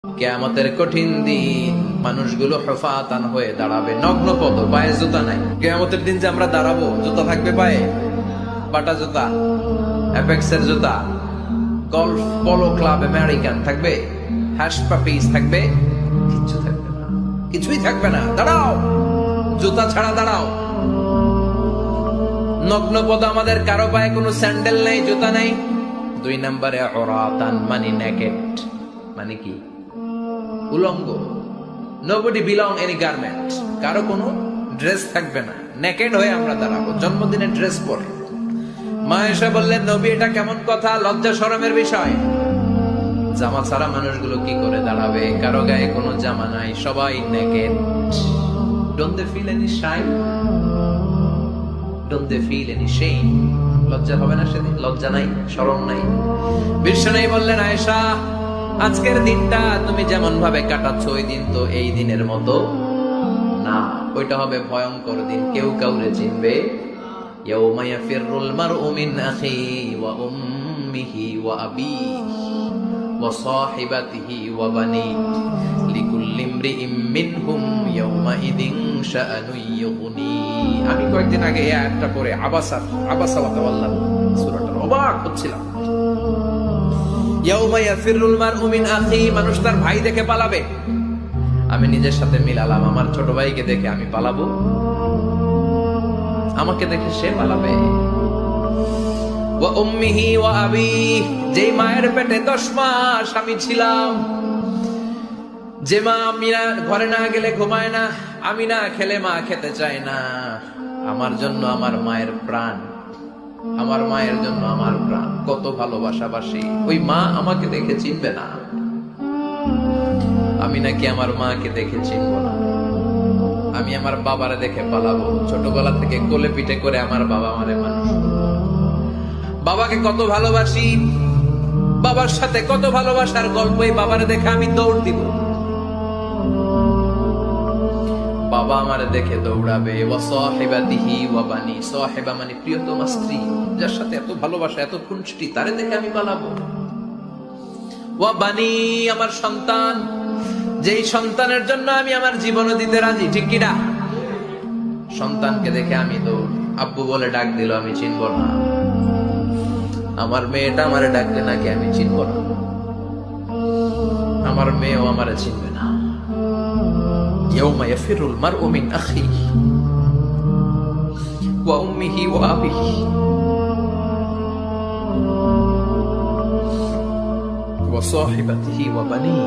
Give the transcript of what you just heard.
কিয়ামতের কঠিন দিন মানুষগুলো হুফাতান হয়ে দাঁড়াবে, নগ্ন পদ, পায়ে জুতা নাই। কিয়ামতের দিন যে আমরা দাঁড়াবো, জুতা থাকবে পায়ে, বাটা জুতা, অ্যাপেক্সের জুতা, গলফ পোলো ক্লাব আমেরিকান থাকবে, হ্যাশ পাপিস থাকবে, কিচ্ছু থাকবে না, কিছুই থাকবে না। দাঁড়াও, জুতা ছাড়া দাঁড়াও। নগ্ন পদ, আমাদের কারো পায়ে কোনো স্যান্ডেল নেই, জুতা নেই। 2 নম্বরে উরাতান, মানে নেকেড, মানে কি? উলঙ্গ। নোবডি বিলং এনি গার্মেন্ট, কারো কোনো ড্রেস থাকবে না, নেকেড হয়ে আমরা দাঁড়াবো, জন্মদিনে ড্রেস পরে। মা এসে বললেন, নবী এটা কেমন কথা, লজ্জা শরমের বিষয়। জামা ছাড়া মানুষগুলো কি করে দাঁড়াবে? কারো গায়ে কোনো জামা নাই, সবাই naked. Don't they feel any shy? Don't they feel any shame? লজ্জা হবে না সেদিন? লজ্জা নাই, শরম নাই। বিশ্বনবী বললেন, আয়েশা, আজকের দিনটা তুমি যেমন ভাবে কাটাচ্ছ, ওই দিন তো এই দিনের মতো না, ওইটা হবে ভয়ঙ্কর দিন, কেউ কাউরে চিনবে। ইয়াউমা ইয়াফিরুল মারউ মিন আখিহি ওয়া উম্মিহি ওয়া আবিহি ওয়া সাহিবাতিহি ওয়া বানিহি লিকুল্লি ইমরিইম মিনহুম ইয়াউমাইযিন শাআনুন ইউগনি। আমি কয়েকদিন আগে এই আয়াতটা পড়ে আবাসা ওয়া তাওয়াল্লা সূরাটার অবাক হচ্ছিলাম। ইয়াউমা ইয়াফিরুল মারউ মিন আখিহি, মানুষ তার ভাই দেখে পালাবে। আমি নিজের সাথে মিলালাম, আমার ছোট ভাইকে দেখে আমি পালাবো? আমাকে দেখে সে পালাবে। ওয়া উম্মিহি ওয়া আবিহি, যে মায়ের পেটে 10 মাস আমি ছিলাম, যে মা আমি ঘরে না গেলে ঘুমায় না, আমি না খেলে মা খেতে চায় না, আমার জন্য আমার মায়ের প্রাণ, আমার মায়ের জন্য আমার প্রাণ, কত ভালোবাসাবাসী। ওই মা আমাকে দেখে চিনবে না, আমি নাকি আমার মাকে দেখে চিনবো না। আমি আমার বাবারে দেখে পালাবো। ছোটবেলা থেকে কোলে পিঠে করে আমার বাবা আমারে মানুষ করলো। বাবাকে কত ভালোবাসি, বাবার সাথে কত ভালোবাসার গল্প, এই বাবারে দেখে আমি দৌড় দিব, বাবা আমারে দেখে দৌড়াবে। ওয়া সাহিবাতিহি ওয়া বানি, সাহিবা মানে প্রিয়তমা স্ত্রী, যার সাথে এত ভালোবাসা, এত খুনসুটি, তারে দেখে আমি পালাবো। ওয়া বানি, আমার সন্তান, যেই সন্তানের জন্য আমি আমার জীবনও দিতে রাজি, ঠিক কিনা? সন্তানকে দেখে আমি দৌড়। আব্বু বলে ডাক দিল, আমি চিনব না। আমার মেয়েটা আমারে ডাকলে নাকি আমি চিনব না, আমার মেয়েও আমারে চিনবে না। ইয়াউমা ইয়াফিরুল মারউ মিন আখিহি ওয়া উম্মিহি ওয়া আবিহি ওয়া সাহিবাতিহি ওয়া বানিহি।